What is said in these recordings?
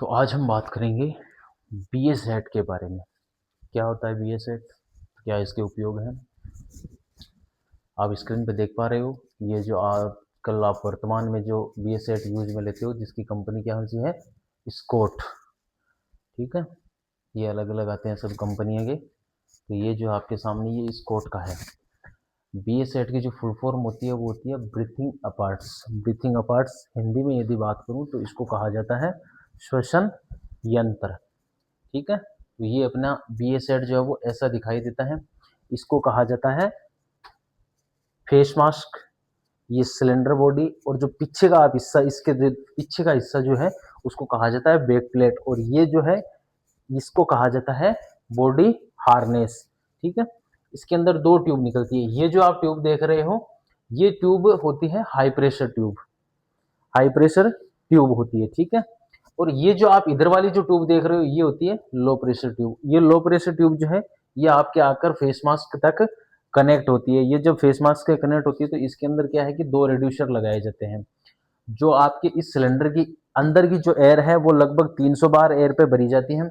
तो आज हम बात करेंगे BA-सेट के बारे में। क्या होता है BA-सेट, क्या इसके उपयोग हैं। आप स्क्रीन पे देख पा रहे हो, ये जो आजकल आप वर्तमान में जो BA-सेट यूज में लेते हो, जिसकी कंपनी क्या होती है, स्कॉट। ठीक है, ये अलग अलग आते हैं सब कंपनियों के। तो ये जो आपके सामने ये स्कॉट का है। BA-सेट की जो फुल फॉर्म होती है वो होती है ब्रीथिंग अपार्ट्स। ब्रीथिंग अपार्ट्स हिंदी में यदि बात करूँ तो इसको कहा जाता है श्वसन यंत्र। ठीक है, तो ये अपना BA-सेट जो है वो ऐसा दिखाई देता है। इसको कहा जाता है फेस मास्क। ये सिलेंडर बॉडी और जो पीछे का आप हिस्सा, इसके पीछे का हिस्सा जो है उसको कहा जाता है बैक प्लेट, और ये जो है इसको कहा जाता है बॉडी हार्नेस। ठीक है, इसके अंदर दो ट्यूब निकलती है। ये जो आप ट्यूब देख रहे हो ये ट्यूब होती है high pressure tube. High pressure tube होती है। ठीक है, और ये जो आप इधर वाली जो ट्यूब देख रहे हो ये होती है लो प्रेशर ट्यूब। ये लो प्रेशर ट्यूब जो है ये आपके आकर फेस मास्क तक कनेक्ट होती है। ये जब फेस मास्क से कनेक्ट होती है तो इसके अंदर क्या है कि दो रेड्यूसर लगाए जाते हैं। जो आपके इस सिलेंडर की अंदर की जो एयर है वो लगभग 300 बार एयर पे भरी जाती है।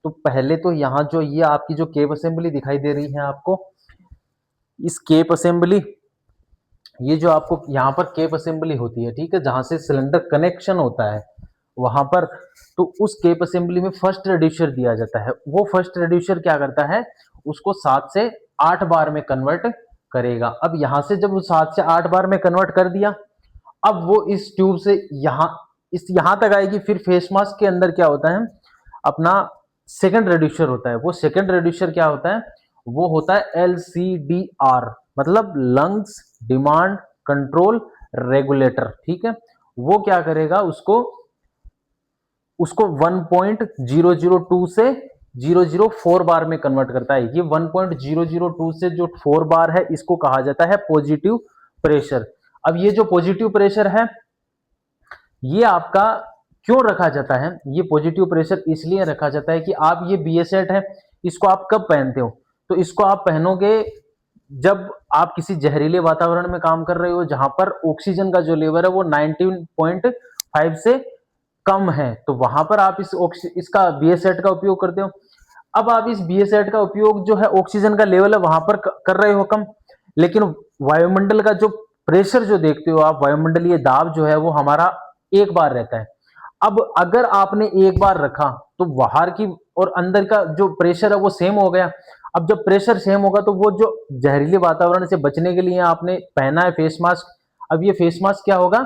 तो पहले तो यहाँ जो ये आपकी जो केप असेंबली दिखाई दे रही है आपको, इस केप असेंबली, ये जो आपको यहाँ पर केप असेंबली होती है, ठीक है, जहां से सिलेंडर कनेक्शन होता है वहां पर, तो उस केप असेंबली में फर्स्ट रेड्यूसर दिया जाता है। वो फर्स्ट रेड्यूसर क्या करता है, उसको 7 से 8 बार में कन्वर्ट करेगा। अब यहां से जब वो 7 से 8 बार में कन्वर्ट कर दिया, अब वो इस ट्यूब से यहां तक आएगी। फिर फेस मास्क के अंदर क्या होता है, अपना सेकंड रेड्यूसर होता है। वो सेकंड रेड्यूसर क्या होता है, वो होता है LCDR, मतलब लंग्स डिमांड कंट्रोल रेगुलेटर। ठीक है, वो क्या करेगा, उसको 1.002 से 004 बार में कन्वर्ट करता है। ये 1.002 से जो 4 बार है इसको कहा जाता है पॉजिटिव प्रेशर। अब ये जो पॉजिटिव प्रेशर है ये आपका क्यों रखा जाता है, ये पॉजिटिव प्रेशर इसलिए रखा जाता है कि आप ये BA-सेट है इसको आप कब पहनते हो, तो इसको आप पहनोगे जब आप किसी जहरीले वातावरण में काम कर रहे हो जहां पर ऑक्सीजन का जो लेवल है वो 19.5 से कम है, तो वहां पर आप इसका BA-सेट का उपयोग करते हो। अब आप इस BA-सेट का उपयोग जो है ऑक्सीजन का लेवल है वहां पर कर रहे हो कम, लेकिन वायुमंडल का जो प्रेशर जो देखते हो आप, वायुमंडलीय दाब जो है वो हमारा एक बार रहता है। अब अगर आपने एक बार रखा तो बाहर की और अंदर का जो प्रेशर है वो सेम हो गया। अब जब प्रेशर सेम होगा तो वो जो जहरीले वातावरण से बचने के लिए आपने पहना है फेस मास्क, अब ये फेस मास्क क्या होगा,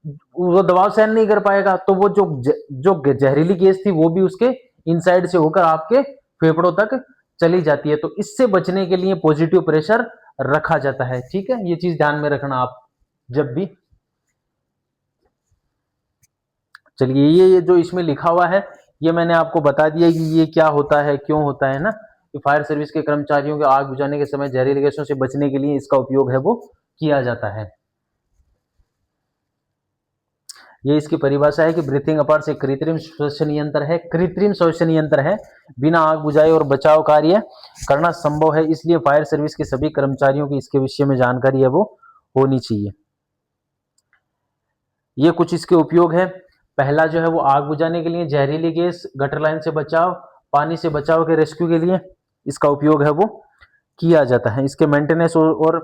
वो दबाव सहन नहीं कर पाएगा, तो वो जो जहरीली गैस थी वो भी उसके इनसाइड से होकर आपके फेफड़ों तक चली जाती है। तो इससे बचने के लिए पॉजिटिव प्रेशर रखा जाता है। ठीक है, ये चीज ध्यान में रखना आप जब भी। चलिए, ये जो इसमें लिखा हुआ है ये मैंने आपको बता दिया कि ये क्या होता है, क्यों होता है ना, कि फायर सर्विस के कर्मचारियों के आग बुझाने के समय जहरीली गैसों से बचने के लिए इसका उपयोग है वो किया जाता है। ये इसकी परिभाषा है कि ब्रीथिंग अपार्ट्स एक कृत्रिम श्वसन यंत्र है। कृत्रिम श्वसन यंत्र है, बिना आग बुझाए और बचाव कार्य करना संभव है, इसलिए फायर सर्विस के सभी कर्मचारियों की इसके विषय में जानकारी है वो होनी चाहिए। ये कुछ इसके उपयोग है। पहला जो है वो आग बुझाने के लिए, जहरीली गैस, गटर लाइन से बचाव, पानी से बचाव के रेस्क्यू के लिए इसका उपयोग है वो किया जाता है। इसके मेंटेनेंस और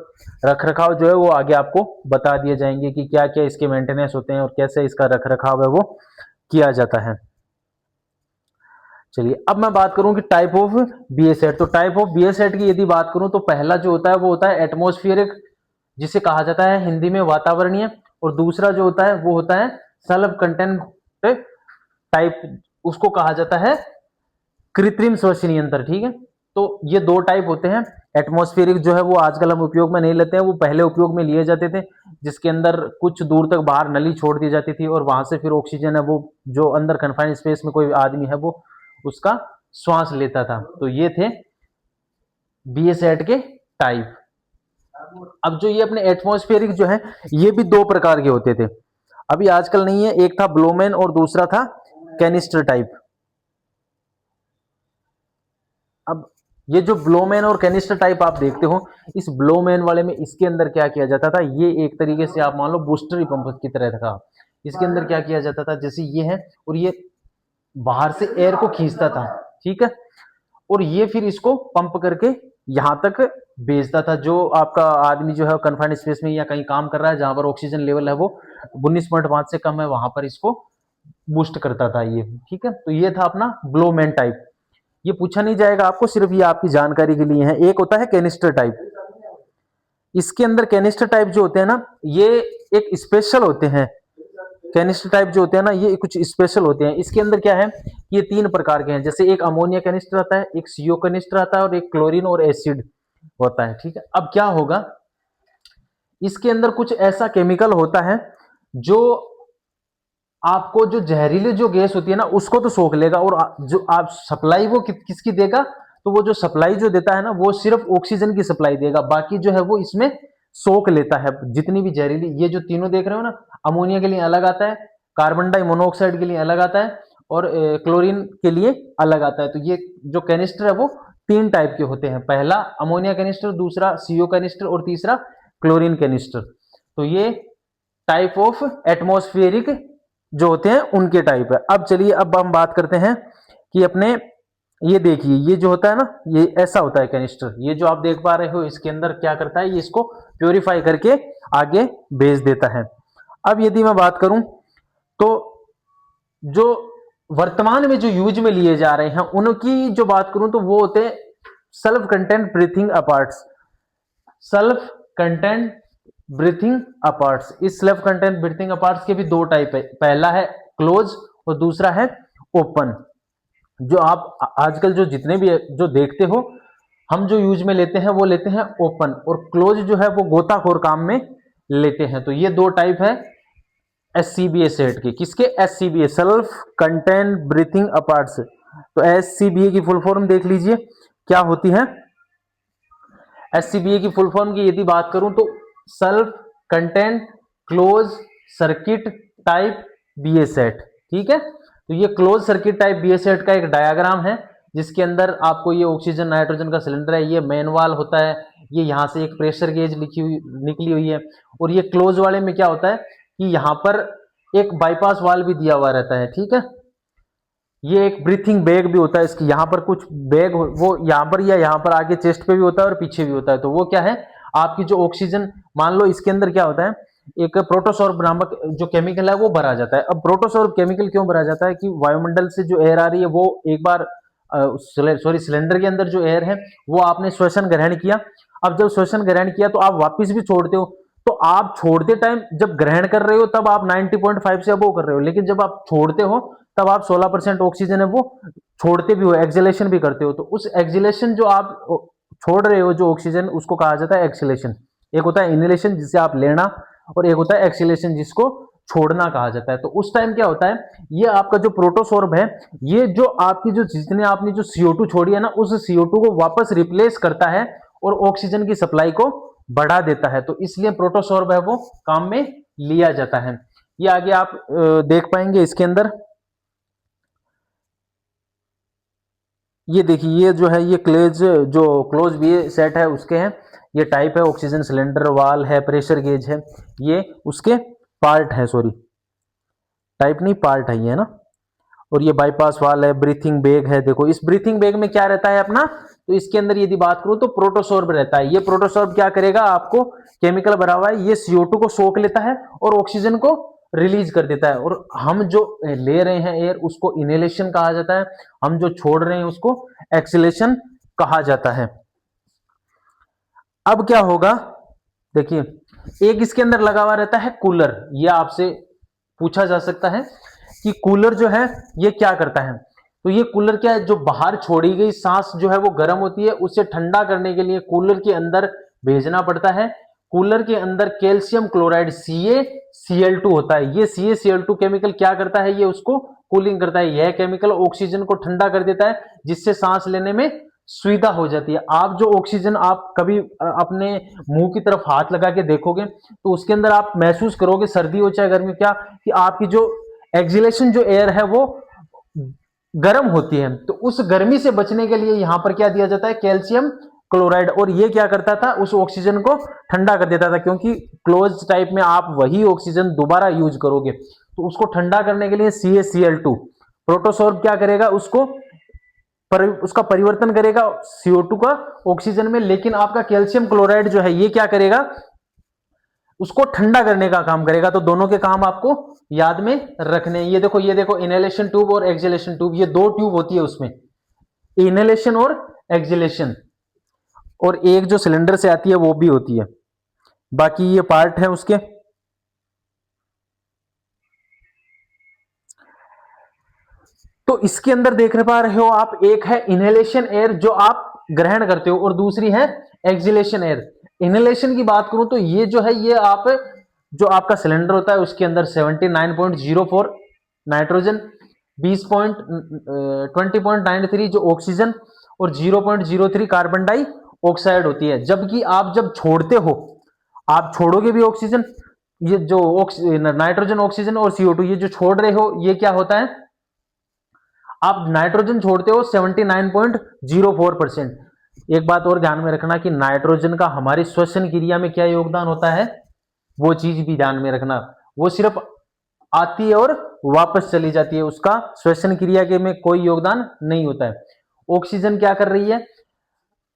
रखरखाव जो है वो आगे आपको बता दिए जाएंगे कि क्या क्या इसके मेंटेनेंस होते हैं और कैसे इसका रखरखाव है वो किया जाता है। चलिए, अब मैं बात करूं कि टाइप ऑफ BA-सेट। तो टाइप ऑफ BA-सेट की यदि बात करूं तो पहला जो होता है वो होता है एटमॉस्फेरिक, जिसे कहा जाता है हिंदी में वातावरणीय, और दूसरा जो होता है वो होता है सेल्फ कंटेंट टाइप, उसको कहा जाता है कृत्रिम श्वसन यंत्र। ठीक है, तो ये दो टाइप होते हैं। एटमॉस्फेरिक जो है वो आजकल हम उपयोग में नहीं लेते हैं, वो पहले उपयोग में लिए जाते थे, जिसके अंदर कुछ दूर तक बाहर नली छोड़ दी जाती थी और वहां से फिर ऑक्सीजन है वो जो अंदर कन्फाइंड स्पेस में कोई आदमी है वो उसका श्वास लेता था। तो ये थे BA-सेट के टाइप। अब जो ये अपने एटमॉस्फेरिक जो है ये भी दो प्रकार के होते थे, अभी आजकल नहीं है। एक था ब्लोमेन और दूसरा था कैनिस्टर टाइप। अब ये जो ब्लोमेन और कैनिस्टर टाइप आप देखते हो, इस ब्लोमेन वाले में इसके अंदर क्या किया जाता था, ये एक तरीके से आप मान लो बूस्टर पंप की तरह था। इसके अंदर क्या किया जाता था, जैसे ये है और ये बाहर से एयर को खींचता था, ठीक है, और ये फिर इसको पंप करके यहां तक भेजता था। जो आपका आदमी जो है कन्फाइंड स्पेस में या कहीं काम कर रहा है जहां पर ऑक्सीजन लेवल है वो 19.5 से कम है, वहां पर इसको बूस्ट करता था ये, ठीक है। तो ये था अपना ब्लोमैन टाइप। ये पूछा नहीं जाएगा आपको, सिर्फ ये आपकी जानकारी के लिए है। एक होता है कैनिस्टर टाइप। इसके अंदर कैनिस्टर टाइप जो होते हैं ना, ये एक स्पेशल होते हैं। कैनिस्टर टाइप जो होते हैं ना, ये कुछ स्पेशल होते हैं। इसके अंदर क्या है, ये 3 प्रकार के हैं। जैसे एक अमोनिया कैनिस्टर आता है, एक सीओ कैनिस्टर आता है और एक क्लोरीन और एसिड होता है, ठीक है। अब क्या होगा, इसके अंदर कुछ ऐसा केमिकल होता है जो आपको जो जहरीली जो गैस होती है ना उसको तो सोख लेगा, और जो आप सप्लाई वो किसकी देगा, तो वो जो सप्लाई जो देता है ना वो सिर्फ ऑक्सीजन की सप्लाई देगा, बाकी जो है वो इसमें सोख लेता है जितनी भी जहरीली। ये जो तीनों देख रहे हो ना, अमोनिया के लिए अलग आता है, कार्बन डाई मोनोऑक्साइड के लिए अलग आता है, और क्लोरीन के लिए अलग आता है। तो ये जो कैनिस्टर है वो 3 टाइप के होते हैं। पहला अमोनिया कैनिस्टर, दूसरा सीओ कैनिस्टर और तीसरा क्लोरीन कैनिस्टर। तो ये टाइप ऑफ एटमॉस्फेरिक जो होते हैं उनके टाइप है। अब चलिए, अब हम बात करते हैं कि अपने ये देखिए, ये जो होता है ना, ये ऐसा होता है कैनिस्टर। ये जो आप देख पा रहे हो, इसके अंदर क्या करता है, ये इसको प्योरीफाई करके आगे भेज देता है। अब यदि मैं बात करूं तो जो वर्तमान में जो यूज में लिए जा रहे हैं उनकी जो बात करूं तो वो होते हैं self content breathing अपार्ट्स। Self content breathing अपार्ट्स। इस सेल्फ कंटेंट ब्रीथिंग अपार्ट्स के भी 2 टाइप है। पहला है क्लोज और दूसरा है ओपन। जो आप आजकल जो जितने भी जो देखते हो, हम जो यूज में लेते हैं वो लेते हैं ओपन, और क्लोज जो है वो गोताखोर काम में लेते हैं। तो ये 2 टाइप है एससीबीए सेट के। किसके? SCBA, self content breathing अपार्ट्स। तो एससीबीए की फुल फॉर्म देख लीजिए क्या होती है। एससीबीए की फुल फॉर्म की यदि बात करूं तो self content close circuit type BA set, ठीक है। तो ये close circuit type BA set का एक डायग्राम है जिसके अंदर आपको ये ऑक्सीजन नाइट्रोजन का सिलेंडर है, ये मैनुअल होता है, ये यहां से एक प्रेशर गेज निकली हुई है। और ये क्लोज वाले में क्या होता है कि यहां पर एक बाईपास वाल भी दिया हुआ रहता है, ठीक है। ये एक ब्रीथिंग बैग भी होता है इसकी, यहाँ पर कुछ बैग वो यहाँ पर या यहाँ पर आगे चेस्ट पे भी होता है और पीछे भी होता है। तो वो क्या है, आपकी जो ऑक्सीजन, मान लो इसके अंदर क्या होता है, एक प्रोटोसॉर्ब नामक जो केमिकल है वो भरा जाता है। अब प्रोटोसॉर्ब केमिकल क्यों भरा जाता है कि वायुमंडल से जो एयर आ रही है वो एक बार सिलेंडर के अंदर जो एयर है वो आपने श्वसन ग्रहण किया। अब जब श्वसन ग्रहण किया तो आप वापिस भी छोड़ते हो, तो आप छोड़ते टाइम जब ग्रहण कर रहे हो तब आप 90.5 से अबोव कर रहे हो, लेकिन जब आप छोड़ते हो तब आप 16% ऑक्सीजन है वो छोड़ते भी हो, एक्सलेशन भी करते हो। तो उस एक्सलेशन जो आप छोड़ रहे हो जो ऑक्सीजन, उसको कहा जाता है एक्सलेशन। एक होता है इनहेलेशन जिसे आप लेना, और एक होता है एक्सलेशन जिसको छोड़ना कहा जाता है। तो उस टाइम क्या होता है, ये आपका जो प्रोटोसॉर्ब है, ये जो आपकी जो जितने आपने जो CO2 छोड़ी है ना, उस CO2 को वापस रिप्लेस करता है और ऑक्सीजन की सप्लाई को बढ़ा देता है। तो इसलिए प्रोटोसॉर्ब है वो काम में लिया जाता है। ये आगे आप देख पाएंगे इसके अंदर। ये देखिए, ये जो है ये क्लोज बी सेट है उसके हैं, ये टाइप है, ऑक्सीजन सिलेंडर, वाल है, प्रेशर गेज है, ये उसके पार्ट है, सॉरी टाइप नहीं पार्ट है ये, है ना। और ये बाईपास वाल है, ब्रीथिंग बैग है। देखो इस ब्रीथिंग बैग में क्या रहता है अपना, तो इसके अंदर यदि बात करूं तो प्रोटोसॉर्ब रहता है। ये प्रोटोसॉर्ब क्या करेगा, आपको केमिकल भरा हुआ है, ये CO2 को सोख लेता है और ऑक्सीजन को रिलीज कर देता है, और हम जो ले रहे हैं एयर उसको इनहेलेशन कहा जाता है, हम जो छोड़ रहे हैं उसको एक्सलेशन कहा जाता है। अब क्या होगा, देखिए एक इसके अंदर लगा हुआ रहता है कूलर। यह आपसे पूछा जा सकता है कि कूलर जो है ये क्या करता है। तो ये कूलर क्या है, जो बाहर छोड़ी गई सांस जो है वो गर्म होती है, उसे ठंडा करने के लिए कूलर के अंदर भेजना पड़ता है। कूलर के अंदर कैल्शियम क्लोराइड CaCl2 होता है। ये CaCl2 केमिकल क्या करता है, ये उसको कूलिंग करता है। यह केमिकल ऑक्सीजन को ठंडा कर देता है जिससे सांस लेने में सुविधा हो जाती है। आप जो ऑक्सीजन आप कभी अपने मुंह की तरफ हाथ लगा के देखोगे तो उसके अंदर आप महसूस करोगे, सर्दी हो चाहे गर्मी, क्या कि आपकी जो एक्सलेशन जो एयर है वो गर्म होती है। तो उस गर्मी से बचने के लिए यहां पर क्या दिया जाता है, कैल्शियम क्लोराइड। और ये क्या करता था, उस ऑक्सीजन को ठंडा कर देता था, क्योंकि क्लोज टाइप में आप वही ऑक्सीजन दोबारा यूज करोगे, तो उसको ठंडा करने के लिए CaCl2 प्रोटोसोर्ब क्या करेगा, उसका परिवर्तन करेगा CO2 का ऑक्सीजन में। लेकिन आपका कैल्शियम क्लोराइड जो है ये क्या करेगा, उसको ठंडा करने का काम करेगा। तो दोनों के काम आपको याद में रखने हैं। ये देखो इनहेलेशन ट्यूब और एक्सहेलेशन ट्यूब, ये दो ट्यूब होती है उसमें, इनहेलेशन और एक्सहेलेशन, और एक जो सिलेंडर से आती है वो भी होती है। बाकी ये पार्ट है उसके। तो इसके अंदर देख पा रहे हो आप, एक है इनहेलेशन एयर जो आप ग्रहण करते हो, और दूसरी है एक्सहेलेशन एयर। इनहेलेशन की बात करूं तो ये जो है, ये आप जो आपका सिलेंडर होता है उसके अंदर 79.04 नाइट्रोजन, 20.93 जो ऑक्सीजन और 0.03 कार्बन डाइऑक्साइड होती है। जबकि आप जब छोड़ते हो, आप छोड़ोगे भी ऑक्सीजन, ये जो नाइट्रोजन, ऑक्सीजन और CO2 ये जो छोड़ रहे हो, ये क्या होता है, आप नाइट्रोजन छोड़ते हो 79.04%। एक बात और ध्यान में रखना कि नाइट्रोजन का हमारी श्वसन क्रिया में क्या योगदान होता है, वो चीज भी ध्यान में रखना। वो सिर्फ आती है और वापस चली जाती है, उसका श्वसन क्रिया के में कोई योगदान नहीं होता है। ऑक्सीजन क्या कर रही है,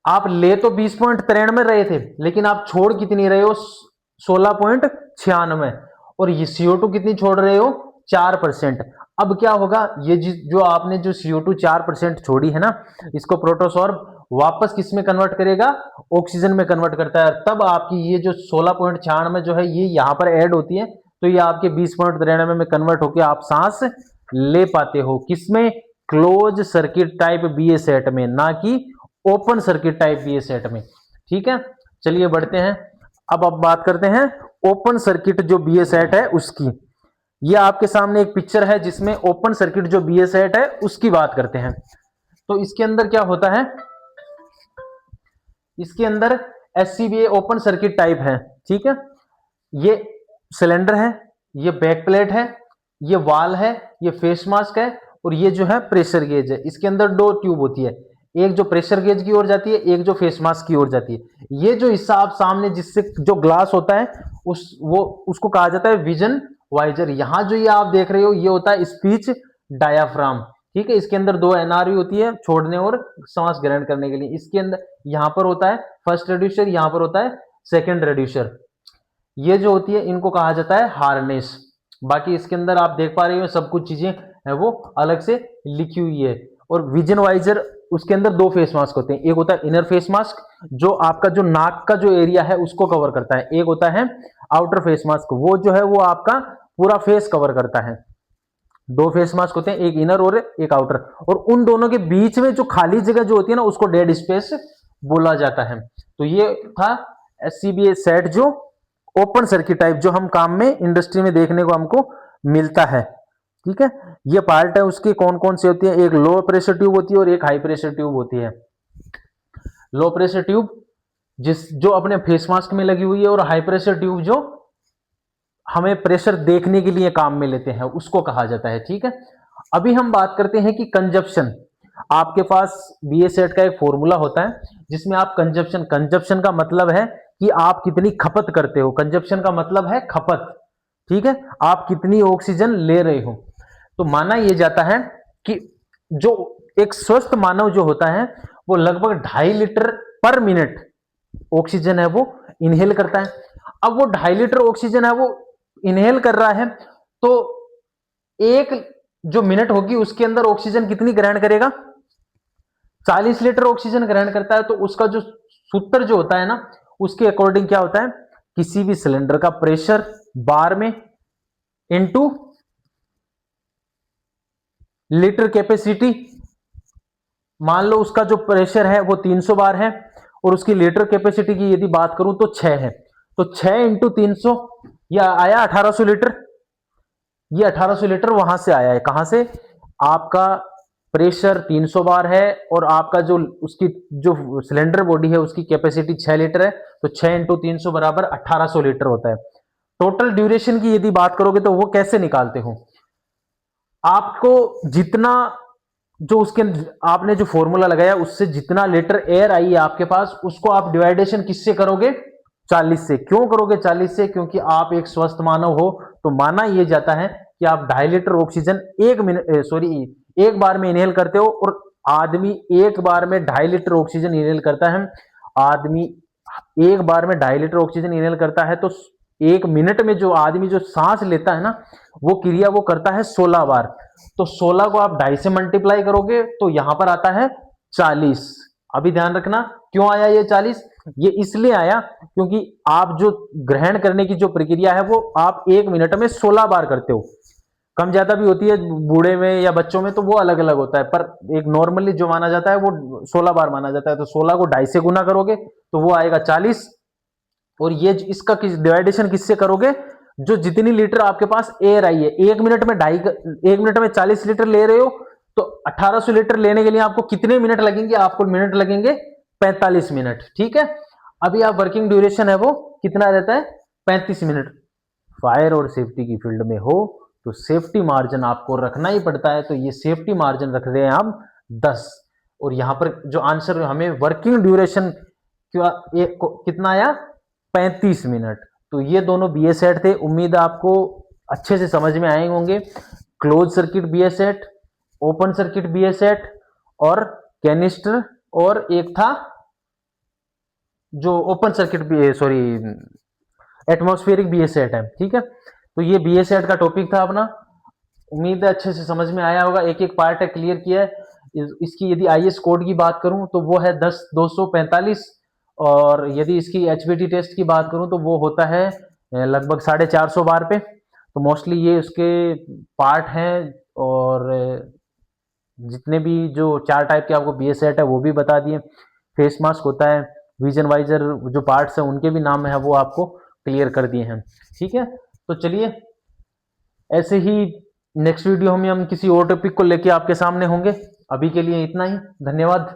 आप ले तो 20.93 रहे थे, लेकिन आप छोड़ कितनी रहे हो, 16.96, और ये CO2 कितनी छोड़ रहे हो, 4%। अब क्या होगा, ये जो आपने जो CO2 4% छोड़ी है ना, इसको प्रोटोसॉर्ब वापस किस में कन्वर्ट करेगा, ऑक्सीजन में कन्वर्ट करता है। तब आपकी ये जो 16.96 जो है ये यहां पर ऐड होती है, तो ये आपके 20.93 में कन्वर्ट होकर आप सांस ले पाते हो। किसमें, close circuit type BA set में, ना कि open circuit type BA set में। ठीक है, चलिए बढ़ते हैं। अब बात करते हैं ओपन सर्किट जो BA सेट है उसकी। ये आपके सामने एक पिक्चर है जिसमें ओपन सर्किट जो BA सेट है उसकी बात करते हैं। तो इसके अंदर क्या होता है, इसके अंदर SCBA ओपन सर्किट टाइप है। ठीक है, ये सिलेंडर है, ये बैक प्लेट है, ये वाल है, ये फेस मास्क है, और ये जो है प्रेशर गेज है। इसके अंदर दो ट्यूब होती है, एक जो प्रेशर गेज की ओर जाती है, एक जो फेस मास्क की ओर जाती है। ये जो हिस्सा आप सामने जिससे जो ग्लास होता है उसको कहा जाता है विजन वाइजर। यहां जो ये आप देख रहे हो ये होता है स्पीच डायाफ्राम। ठीक है, इसके अंदर दो NRV होती है, छोड़ने और सांस ग्रहण करने के लिए। इसके अंदर यहां पर होता है फर्स्ट रेड्यूसर, यहां पर होता है सेकंड रेड्यूसर। ये जो होती है इनको कहा जाता है हार्नेस। बाकी इसके अंदर आप देख पा रहे हो सब कुछ चीजें है वो अलग से लिखी हुई है। और विजन वाइजर, उसके अंदर दो फेस मास्क होते हैं, एक होता है इनर फेस मास्क जो आपका जो नाक का जो एरिया है उसको कवर करता है, एक होता है आउटर फेस मास्क, वो जो है वो आपका पूरा फेस कवर करता है। दो फेस मास्क होते हैं, एक इनर और एक आउटर, और उन दोनों के बीच में जो खाली जगह जो होती है ना उसको डेड स्पेस बोला जाता है। तो ये था SCBA सेट जो ओपन सर्किट टाइप जो हम काम में इंडस्ट्री में देखने को हमको मिलता है। ठीक है, ये पार्ट है उसकी कौन कौन सी होती है, एक लो प्रेशर ट्यूब होती है और एक हाई प्रेशर ट्यूब होती है। लो प्रेशर ट्यूब जो अपने फेस मास्क में लगी हुई है, और हाई प्रेशर ट्यूब जो हमें प्रेशर देखने के लिए काम में लेते हैं उसको कहा जाता है। ठीक है, अभी हम बात करते हैं कि कंजप्शन। आपके पास BA सेट का एक फॉर्मूला होता है जिसमें आप कंजप्शन का मतलब है कि आप कितनी खपत करते हो, कंजप्शन का मतलब है खपत। ठीक है, आप कितनी ऑक्सीजन ले रहे हो। तो माना यह जाता है कि जो एक स्वस्थ मानव जो होता है वो लगभग 2.5 लीटर पर मिनट ऑक्सीजन है वो इनहेल करता है। अब वो 2.5 लीटर ऑक्सीजन है वो इनहेल कर रहा है, तो एक जो मिनट होगी उसके अंदर ऑक्सीजन कितनी ग्रहण करेगा, 40 लीटर ऑक्सीजन ग्रहण करता है। तो उसका जो सूत्र जो होता है ना उसके अकॉर्डिंग क्या होता है, किसी भी सिलेंडर का प्रेशर बार में इनटू लीटर कैपेसिटी। मान लो उसका जो प्रेशर है वो 300 बार है और उसकी लीटर कैपेसिटी की यदि बात करूं तो 6 है, तो 6 इंटू 300 यह आया 1800 लीटर। ये 1800 लीटर वहां से आया है, कहां से, आपका प्रेशर 300 बार है और आपका जो उसकी जो सिलेंडर बॉडी है उसकी कैपेसिटी 6 लीटर है, तो 6 इंटू 300 बराबर 1800 लीटर होता है। टोटल ड्यूरेशन की यदि बात करोगे तो वो कैसे निकालते हो, आपको जितना जो उसके आपने जो फॉर्मूला लगाया उससे जितना लीटर एयर आई है आपके पास उसको आप डिवाइडेशन किससे करोगे, 40 से। क्यों करोगे 40 से, क्योंकि आप एक स्वस्थ मानव हो, तो माना यह जाता है कि आप 2.5 लीटर ऑक्सीजन एक बार में इनहेल करते हो, और आदमी एक बार में 2.5 लीटर ऑक्सीजन इनहेल करता है। आदमी एक बार में 2.5 लीटर ऑक्सीजन इनहेल करता है, तो 1 मिनट में जो आदमी जो सांस लेता है ना, वो क्रिया वो करता है 16 बार। तो 16 को आप 2.5 से मल्टीप्लाई करोगे तो यहां पर आता है 40। अभी ध्यान रखना क्यों आया ये 40, ये इसलिए आया क्योंकि आप जो ग्रहण करने की जो प्रक्रिया है वो आप 1 मिनट में 16 बार करते हो। कम ज्यादा भी होती है बूढ़े में या बच्चों में, तो वो अलग अलग होता है, पर एक नॉर्मली जो माना जाता है वो 16 बार माना जाता है। तो 16 को 2.5 से गुना करोगे तो वो आएगा 40। और ये इसका डिवाइडेशन किससे करोगे, जो जितनी लीटर आपके पास एयर आई है, 1 मिनट में 40 लीटर ले रहे हो, तो 1800 लीटर लेने के लिए आपको कितने मिनट लगेंगे, आपको मिनट लगेंगे 45 मिनट। ठीक है, अभी आप वर्किंग ड्यूरेशन है वो कितना रहता है, 35 मिनट। फायर और सेफ्टी की फील्ड में हो तो सेफ्टी मार्जिन आपको रखना ही पड़ता है, तो ये सेफ्टी मार्जिन रख रहे हैं हम 10। और यहां पर जो आंसर हमें वर्किंग ड्यूरेशन कितना आया, 35 मिनट। तो ये दोनों बी एस सेट थे, उम्मीद है आपको अच्छे से समझ में आए होंगे। Close circuit B S set, open circuit B S set, और कैनिस्टर, और एक था जो open circuit B, sorry, atmospheric B S set है। ठीक है, तो ये बी एस सेट का टॉपिक था अपना। उम्मीद है अच्छे से समझ में आया होगा, एक एक पार्ट है क्लियर किया है। इसकी यदि आई एस कोड की बात करूं तो वो है 10-245, और यदि इसकी एचबीटी टेस्ट की बात करूं तो वो होता है लगभग 450 बार पे। तो मोस्टली ये उसके पार्ट हैं, और जितने भी जो 4 टाइप के आपको बी एस सेट है वो भी बता दिए। फेस मास्क होता है, विजन वाइजर जो पार्ट्स हैं उनके भी नाम है वो आपको क्लियर कर दिए हैं। ठीक है, तो चलिए ऐसे ही नेक्स्ट वीडियो में हम किसी और टॉपिक को लेके आपके सामने होंगे। अभी के लिए इतना ही, धन्यवाद।